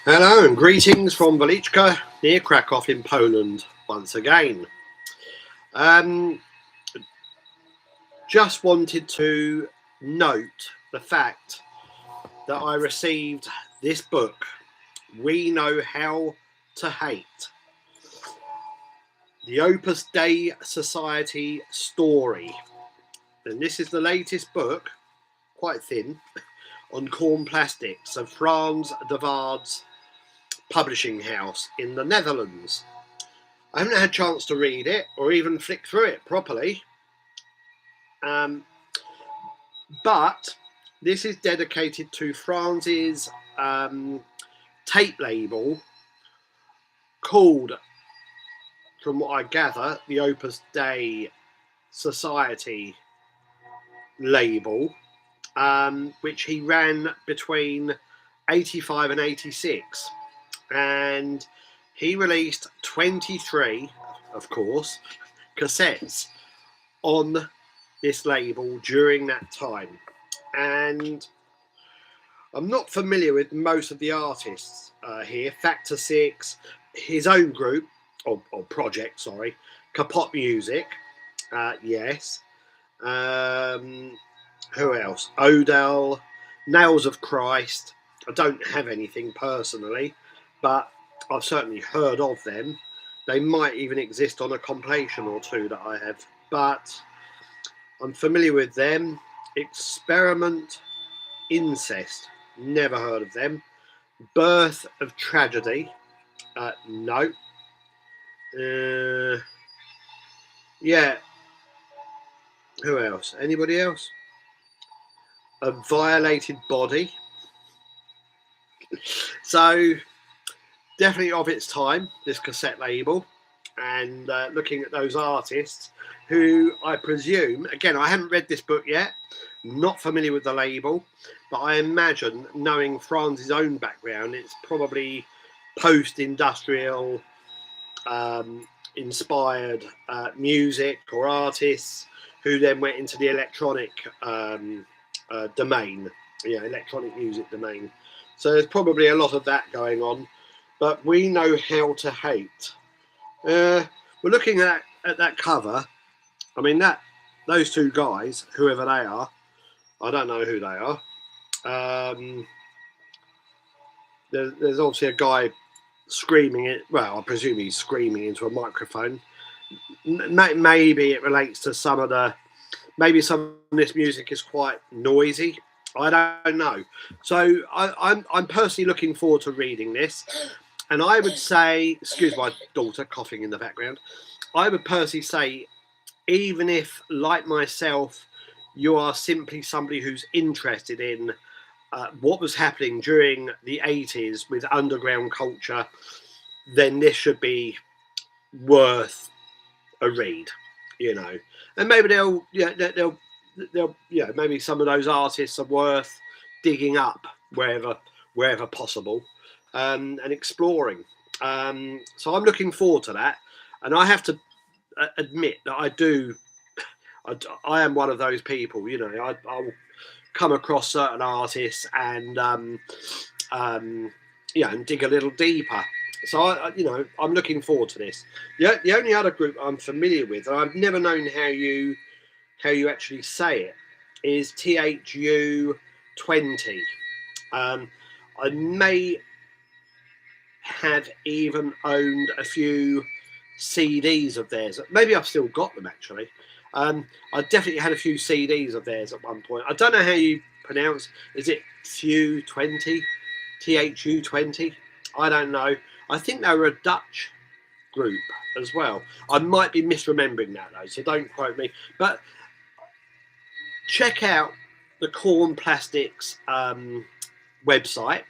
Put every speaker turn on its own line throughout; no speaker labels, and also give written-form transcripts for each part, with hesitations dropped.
Hello and greetings from Waliczka near Krakow in Poland once again. Just wanted to note the fact that I received this book, We Know How to Hate, the Opus Dei Society story. And this is the latest book, quite thin, on Korm Plastics of Frans de Waard's publishing house in the Netherlands. I haven't had a chance to read it or even flick through it properly, but this is dedicated to Frans's tape label called, from what I gather, the Opus Dei Society label, which he ran between 85 and 86. And he released 23, of course, cassettes on this label during that time. And I'm not familiar with most of the artists here. Factor 6, his own group, or project, sorry, Kapot Music, yes. Who else? Odell, Nails of Christ. I don't have anything personally, but I've certainly heard of them. They might even exist on a compilation or two that I have, but I'm familiar with them. Experiment Incest, never heard of them. Birth of Tragedy, no. Yeah, who else? Anybody else? A Violated Body. So definitely of its time, this cassette label, and looking at those artists who I presume, again, I haven't read this book yet, not familiar with the label, but I imagine, knowing Frans's own background, it's probably post-industrial inspired music or artists who then went into the electronic domain, electronic music domain. So there's probably a lot of that going on. But We Know How to Hate. We're looking at that cover. I mean, those two guys, whoever they are, I don't know who they are. There's obviously a guy screaming it. Well, I presume he's screaming into a microphone. Maybe it relates to some of the. Maybe some of this music is quite noisy. I don't know. So I'm personally looking forward to reading this. And I would say, excuse my daughter coughing in the background, I would personally say, even if, like myself, you are simply somebody who's interested in what was happening during the 80s with underground culture, then this should be worth a read, And maybe they'll maybe some of those artists are worth digging up wherever possible. And exploring. So I'm looking forward to that. And I have to admit that I am one of those people, I'll come across certain artists and, and dig a little deeper. So, I'm looking forward to this. The only other group I'm familiar with, and I've never known how you actually say it, is THU 20. I may have even owned a few CDs of theirs. Maybe I've still got them actually. I definitely had a few CDs of theirs at one point. I don't know how you pronounce. Is it THU 20? THU 20? I don't know. I think they were a Dutch group as well. I might be misremembering that though, so don't quote me. But check out the Korm Plastics website.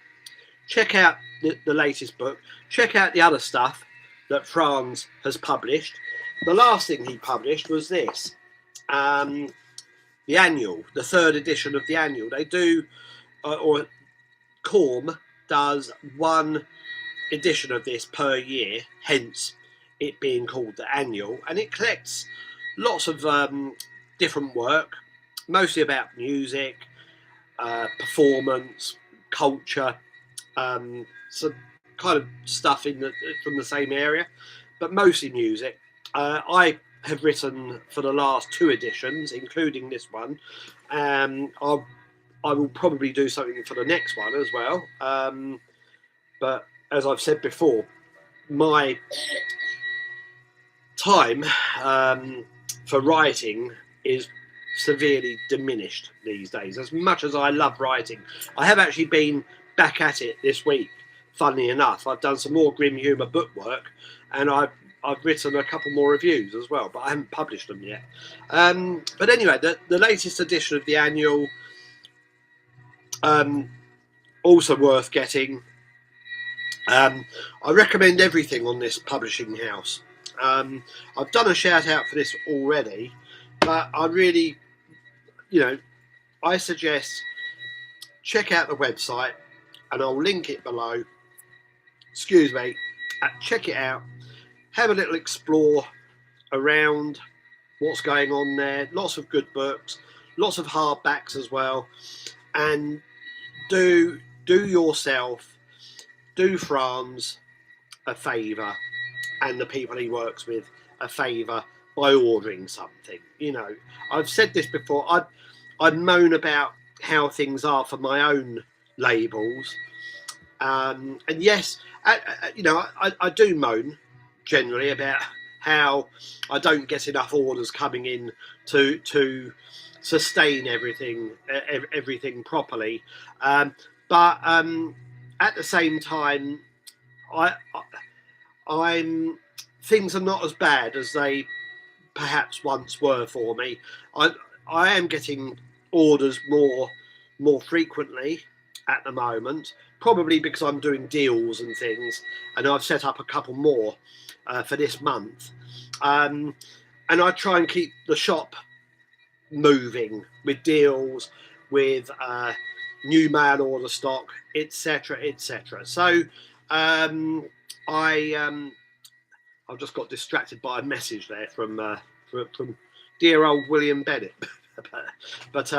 Check out the latest book. Check out the other stuff that Frans has published. The last thing he published was this, the annual, the third edition of the annual. They do, or Korm does one edition of this per year, hence it being called the annual, and it collects lots of different work, mostly about music, performance, culture, some kind of stuff from the same area, but mostly music. I have written for the last 2 editions, including this one. I will probably do something for the next one as well. But as I've said before, my time for writing is severely diminished these days. As much as I love writing, I have actually been back at it this week. Funnily enough, I've done some more grim humour book work, and I've written a couple more reviews as well, but I haven't published them yet. But anyway, the latest edition of the annual, also worth getting. I recommend everything on this publishing house. I've done a shout out for this already, but I really, I suggest check out the website, and I'll link it below. Excuse me. Check it out. Have a little explore around what's going on there. Lots of good books, lots of hardbacks as well, and do yourself, do Frans a favour, and the people he works with a favour by ordering something. I've said this before. I moan about how things are for my own labels, and yes, I do moan generally about how I don't get enough orders coming in to sustain everything properly. But at the same time, I'm things are not as bad as they perhaps once were for me. I am getting orders more frequently at the moment, probably because I'm doing deals and things, and I've set up a couple more for this month, and I try and keep the shop moving with deals, with new mail order stock, etc., etc. So I've just got distracted by a message there from dear old William Bennett, but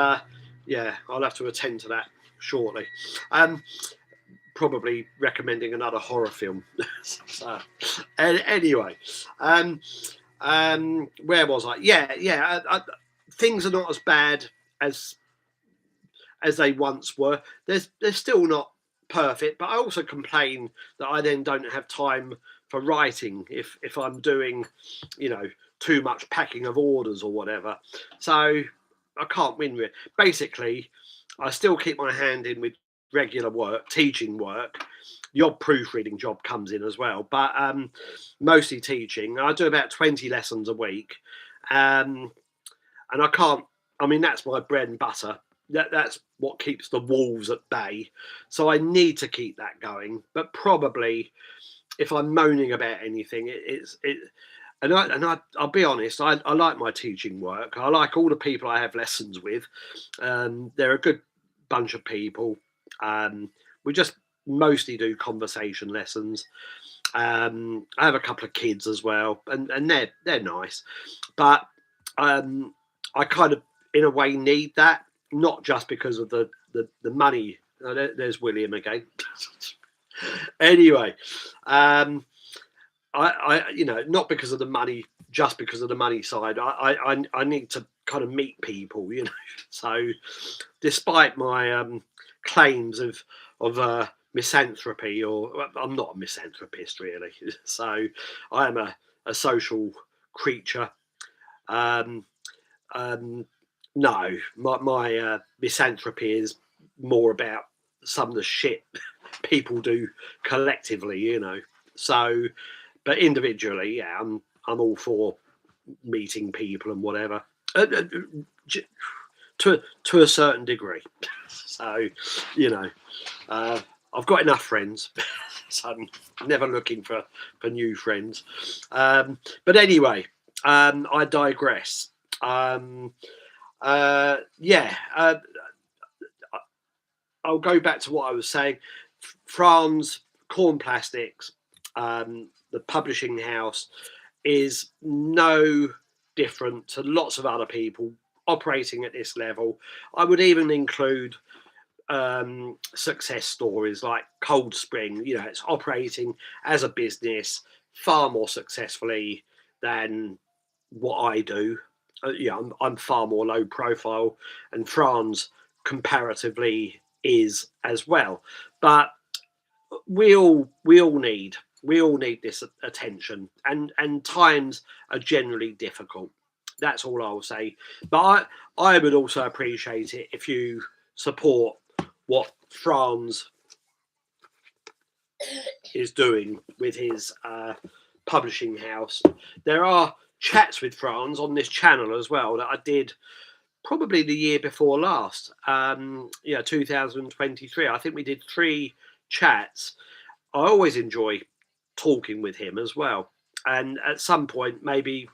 yeah, I'll have to attend to that shortly. Probably recommending another horror film. So, anyway, where was I? Yeah. Things are not as bad as they once were. They're still not perfect, but I also complain that I then don't have time for writing if I'm doing, too much packing of orders or whatever. So I can't win with it. Basically, I still keep my hand in with regular work, teaching work. The odd proofreading job comes in as well, but mostly teaching. I do about 20 lessons a week, and that's my bread and butter. That's what keeps the wolves at bay. So I need to keep that going. But probably, if I'm moaning about anything, I'll be honest. I like my teaching work. I like all the people I have lessons with. They're a good bunch of people. We just mostly do conversation lessons. I have a couple of kids as well, and they're nice. But I kind of, in a way, need that, not just because of the money. Oh, there's William again. Anyway, I not because of the money, just because of the money side. I need to kind of meet people, So, despite my claims of misanthropy, or I'm not a misanthropist really, so I am a social creature. No, my misanthropy is more about some of the shit people do collectively, So, but individually, yeah, I'm all for meeting people and whatever, to a certain degree. So, I've got enough friends, so I'm never looking for new friends. But anyway, I digress. I'll go back to what I was saying. Frans, Korm Plastics, the publishing house, is no different to lots of other people operating at this level. I would even include success stories like Cold Spring. You know, it's operating as a business far more successfully than what I do. I'm far more low profile, and Frans comparatively is as well. But we all need this attention, and times are generally difficult. That's all I'll say. But I would also appreciate it if you support what Frans is doing with his publishing house. There are chats with Frans on this channel as well that I did probably the year before last, 2023. I think we did 3 chats. I always enjoy talking with him as well. And at some point, maybe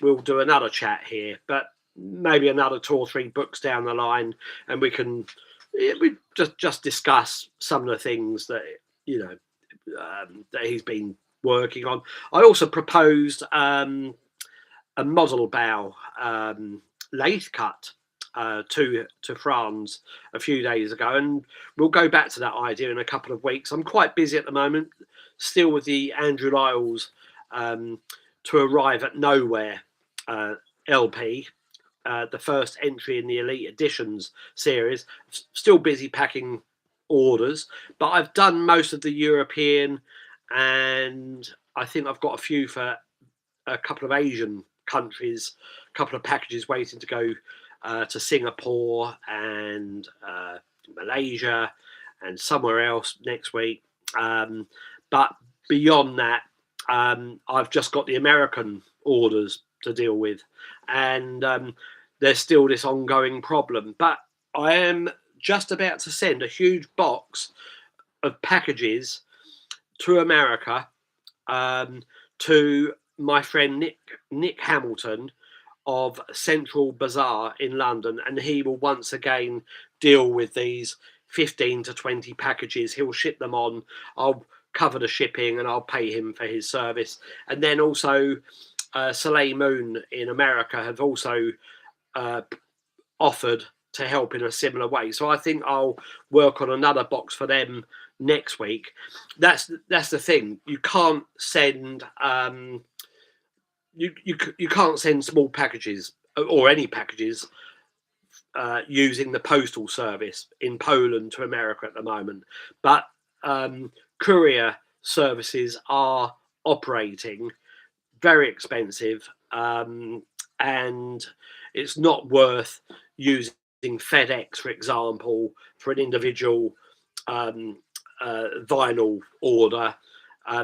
we'll do another chat here, but maybe another 2 or 3 books down the line, and we just discuss some of the things that that he's been working on. I also proposed a model bow lathe cut to Frans a few days ago, and we'll go back to that idea in a couple of weeks. I'm quite busy at the moment, still with the Andrew Lyles To Arrive at Nowhere LP, the first entry in the Elite Editions series. Still busy packing orders, but I've done most of the European, and I think I've got a few for a couple of Asian countries, a couple of packages waiting to go to Singapore and Malaysia and somewhere else next week. But beyond that, I've just got the American orders to deal with, and there's still this ongoing problem. But I am just about to send a huge box of packages to America, to my friend Nick Hamilton of Central Bazaar in London, and he will once again deal with these 15 to 20 packages. He'll ship them on. I'll cover the shipping and I'll pay him for his service. And then also Soleil Moon in America have also offered to help in a similar way. So I think I'll work on another box for them next week. That's the thing. You can't send you can't send small packages or any packages using the postal service in Poland to America at the moment. But courier services are operating, very expensive, and it's not worth using FedEx, for example, for an individual vinyl order,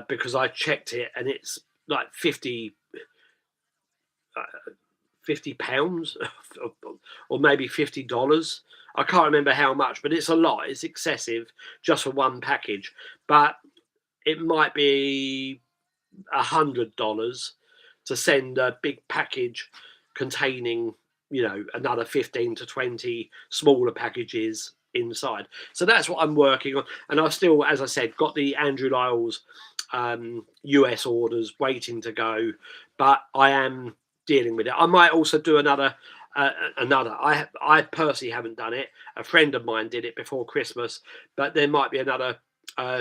because I checked it and it's like 50 pounds or maybe $50. I can't remember how much, but it's a lot. It's excessive just for one package. But it might be $100 to send a big package containing, another 15 to 20 smaller packages inside. So that's what I'm working on. And I've still, as I said, got the Andrew Lyles US orders waiting to go, but I am dealing with it. I might also do another. I personally haven't done it. A friend of mine did it before Christmas, but there might be another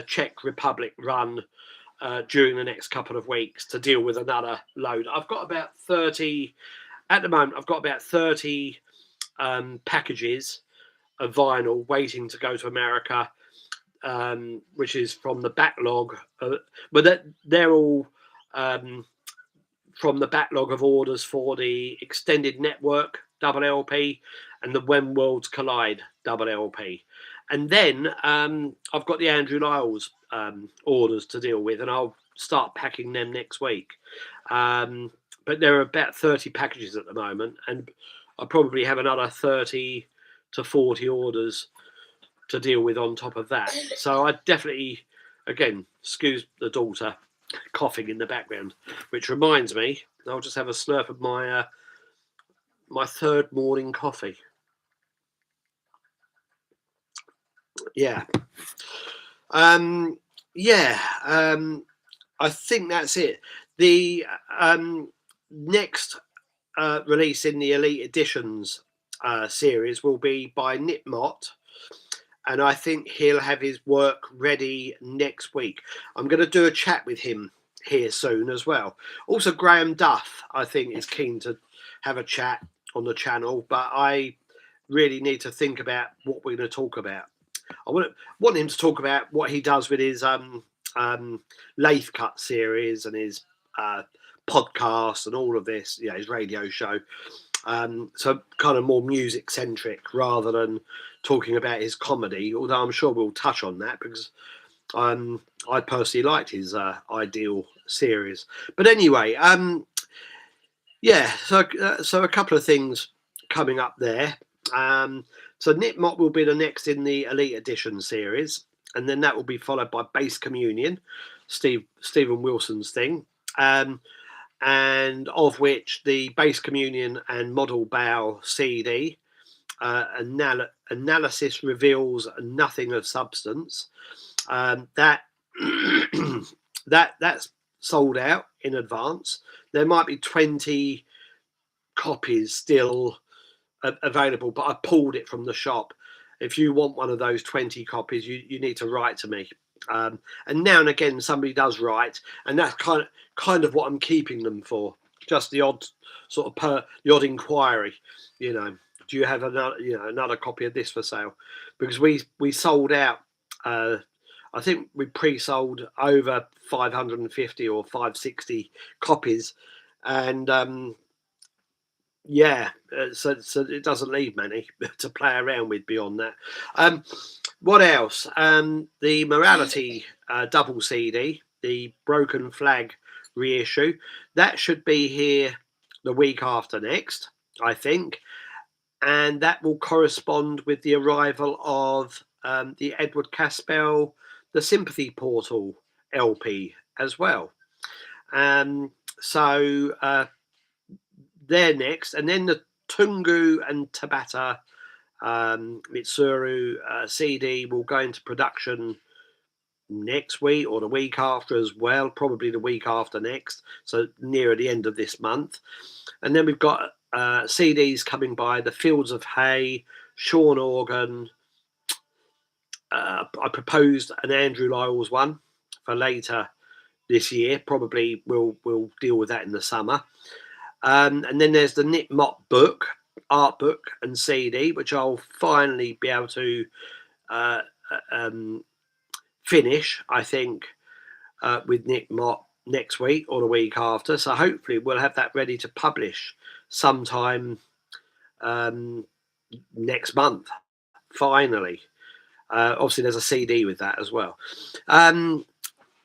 Czech Republic run during the next couple of weeks to deal with another load. I've got about 30 at the moment. I've got about 30 packages of vinyl waiting to go to America, which is from the backlog. But they're all from the backlog of orders for the Extended Network double LP and the When Worlds Collide double LP. And then I've got the Andrew Lyles orders to deal with, and I'll start packing them next week. But there are about 30 packages at the moment, and I'll probably have another 30 to 40 orders to deal with on top of that. So I definitely, again, excuse the daughter coughing in the background, which reminds me, I'll just have a slurp of my my third morning coffee. I think that's it. The next release in the Elite Editions series will be by Nip Mott, and I think he'll have his work ready next week. I'm going to do a chat with him here soon as well. Also, Graham Duff, I think, is keen to have a chat on the channel, but I really need to think about what we're going to talk about. I want him to talk about what he does with his lathe cut series and his podcast and all of this, his radio show. So kind of more music centric rather than talking about his comedy, although I'm sure we'll touch on that because I personally liked his Ideal series. But anyway, so a couple of things coming up there. So Nick Mott will be the next in the Elite Edition series, and then that will be followed by Bass Communion, Stephen Wilson's thing, and of which the Bass Communion and Model Bow CD analysis reveals nothing of substance. That's sold out in advance. There might be 20 copies still available, but I pulled it from the shop. If you want one of those 20 copies, you need to write to me. And now and again somebody does write, and that's kind of what I'm keeping them for. Just the odd sort of the odd inquiry, do you have another copy of this for sale? Because we sold out. I think we pre-sold over 550 or 560 copies, and so it doesn't leave many to play around with beyond that. What else? The Morality double CD, the Broken Flag reissue, that should be here the week after next, I think, and that will correspond with the arrival of the Edward Caspel, the Sympathy Portal LP as well. So they're next, and then the Tungu and Tabata Mitsuru CD will go into production next week or the week after as well, probably the week after next, so nearer the end of this month. And then we've got CDs coming by the Fields of Hay, Sean Organ. I proposed an Andrew Lyles one for later this year. Probably we'll deal with that in the summer. And then there's the Nick Mott book, art book and CD, which I'll finally be able to finish, I think, with Nick Mott next week or the week after. So hopefully we'll have that ready to publish sometime next month, finally. Obviously, there's a CD with that as well. And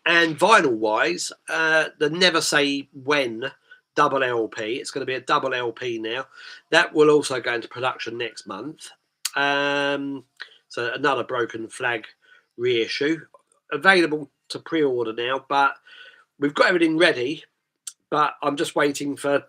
vinyl-wise, the Never Say When double LP. It's going to be a double LP now. That will also go into production next month. So another Broken Flag reissue. Available to pre-order now, but we've got everything ready. But I'm just waiting for,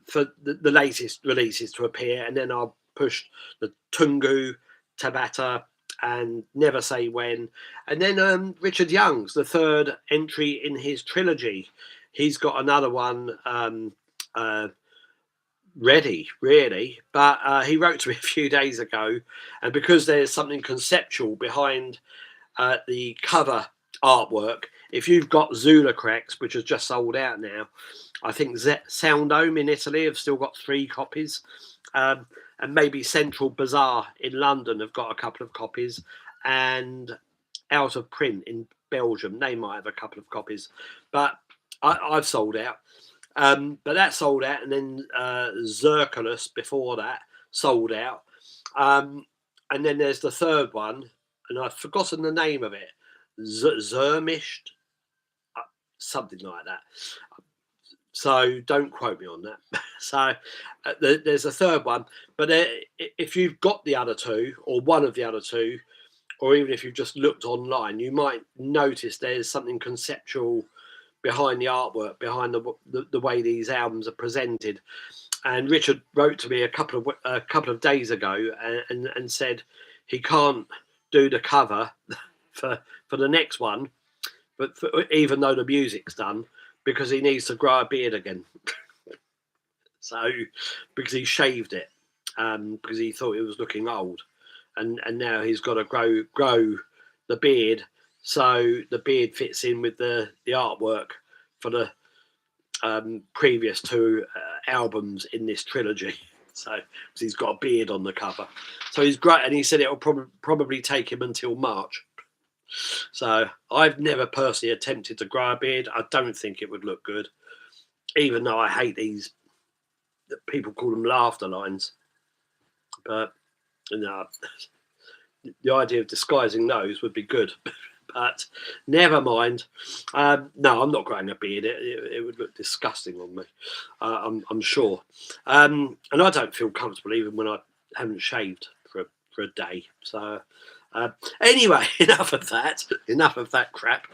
for the latest releases to appear. And then I'll push the Tungu, Tabata, and Never Say When. And then Richard Young's, the third entry in his trilogy. He's got another one ready, really. But he wrote to me a few days ago. And because there's something conceptual behind the cover artwork, if you've got Zula Cracks, which has just sold out now, I think Soundome in Italy have still got 3 copies. And maybe Central Bazaar in London have got a couple of copies. And Out of Print in Belgium, they might have a couple of copies. But I've sold out. But that sold out, and then Zirculus before that sold out. And then there's the third one, and I've forgotten the name of it. Zermished, something like that. So don't quote me on that. So there's a third one. But if you've got the other two, or one of the other two, or even if you've just looked online, you might notice there's something conceptual behind the artwork, behind the way these albums are presented. And Richard wrote to me a couple of days ago and said he can't do the cover for the next one, but even though the music's done, because he needs to grow a beard again. So because he shaved it, because he thought it was looking old, and now he's got to grow the beard, so the beard fits in with the artwork for the previous two albums in this trilogy. So he's got a beard on the cover, so he's great, and he said it'll probably take him until March. So I've never personally attempted to grow a beard. I don't think it would look good, even though I hate these, people call them laughter lines. But no, the idea of disguising those would be good. But never mind. No, I'm not growing a beard. It would look disgusting on me, I'm sure. And I don't feel comfortable even when I haven't shaved for a day. So anyway, enough of that crap.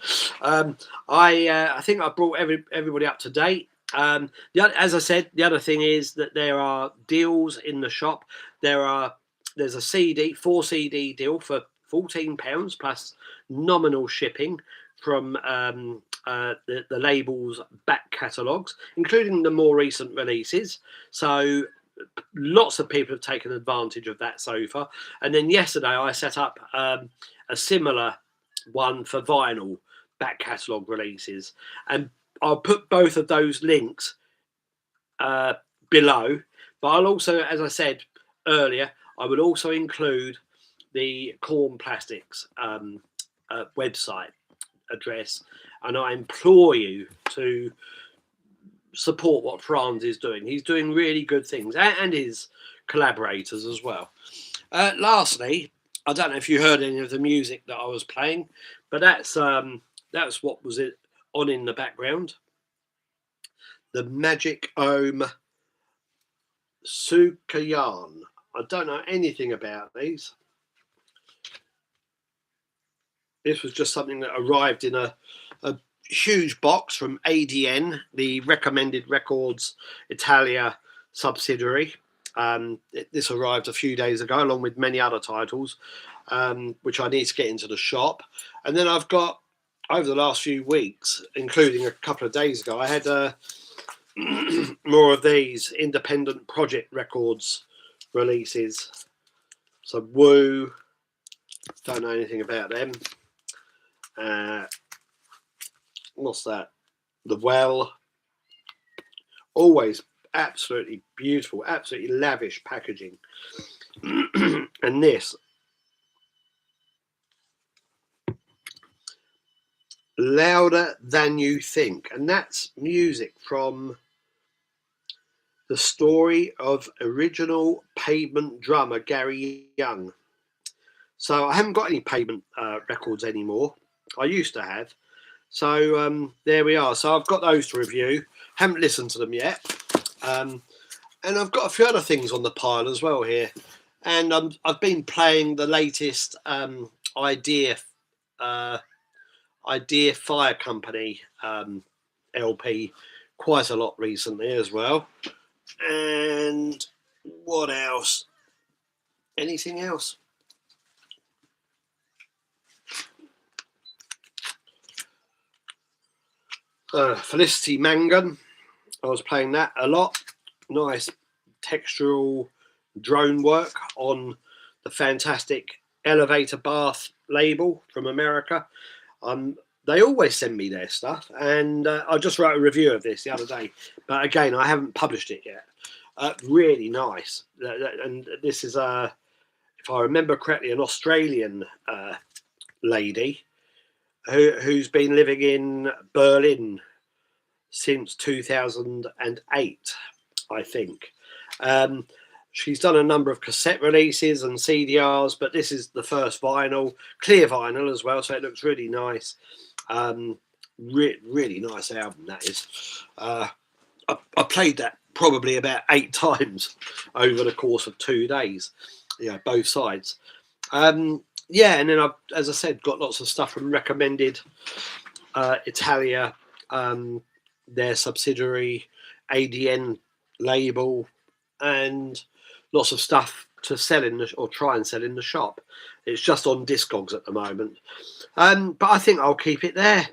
I think I brought everybody up to date. As I said, the other thing is that there are deals in the shop. There's a 4 CD deal for £14 plus nominal shipping from the label's back catalogues, including the more recent releases. So lots of people have taken advantage of that so far. And then yesterday I set up a similar one for vinyl back catalogue releases, and I'll put both of those links below. But I'll also, as I said earlier, I will also include the Korm Plastics website address, and I implore you to support what Frans is doing. He's doing really good things, and his collaborators as well. Lastly, I don't know if you heard any of the music that I was playing, but that's what was it on in the background. The Magic Ohm Sukajan. I don't know anything about these. This was just something that arrived in a huge box from ADN, the Recommended Records Italia subsidiary. This arrived a few days ago, along with many other titles, which I need to get into the shop. And then I've got, over the last few weeks, including a couple of days ago, I had more of these independent project records releases. So Woo, don't know anything about them. What's that? The Well. Always absolutely beautiful, absolutely lavish packaging. And this, Louder Than You Think, and that's music from the story of original Pavement drummer Gary Young. So I haven't got any Pavement records anymore. I used to have. So there we are. So I've got those to review. Haven't listened to them yet. And I've got a few other things on the pile as well here. And I've been playing the latest Idea Fire Company LP quite a lot recently as well. And what else? Anything else? Felicity Mangan. I was playing that a lot. Nice textural drone work on the fantastic Elevator Bath label from America. They always send me their stuff, and I just wrote a review of this the other day, but again, I haven't published it yet. Really nice. And this is, if I remember correctly, an Australian lady who's been living in Berlin since 2008, I think. She's done a number of cassette releases and CDRs, but this is the first vinyl, clear vinyl as well, so it looks really nice. Really nice album, that is. I played that probably about 8 times over the course of 2 days, both sides. Yeah, and then I've, as I said, got lots of stuff from Recommended Italia, their subsidiary ADN label, and lots of stuff to sell in or try and sell in the shop. It's just on Discogs at the moment, but I think I'll keep it there.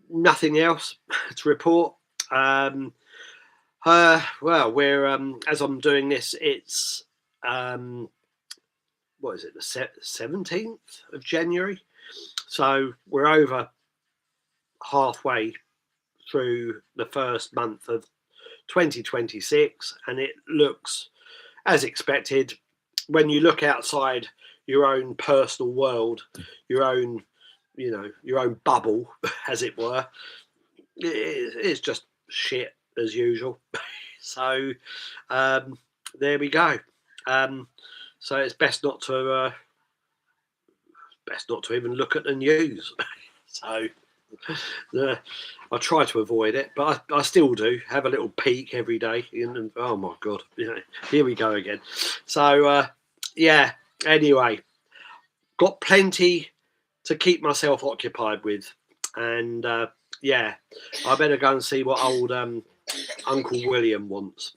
Nothing else to report. Well, we're as I'm doing this, it's what is it, the 17th of January. So we're over halfway through the first month of 2026, and it looks as expected. When you look outside your own personal world, your own, your own bubble, as it were, it's just shit as usual. So there we go. So it's best not to even look at the news. So I try to avoid it, but I still do have a little peek every day. And oh my god, here we go again. So yeah. Anyway, got plenty to keep myself occupied with, and yeah, I better go and see what old Uncle William wants.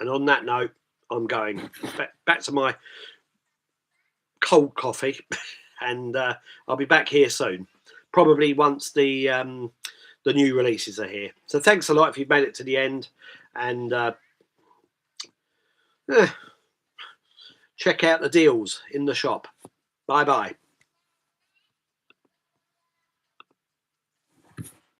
And on that note, I'm going back to my cold coffee, and I'll be back here soon, probably once the new releases are here. So thanks a lot if you've made it to the end, and check out the deals in the shop. Bye bye.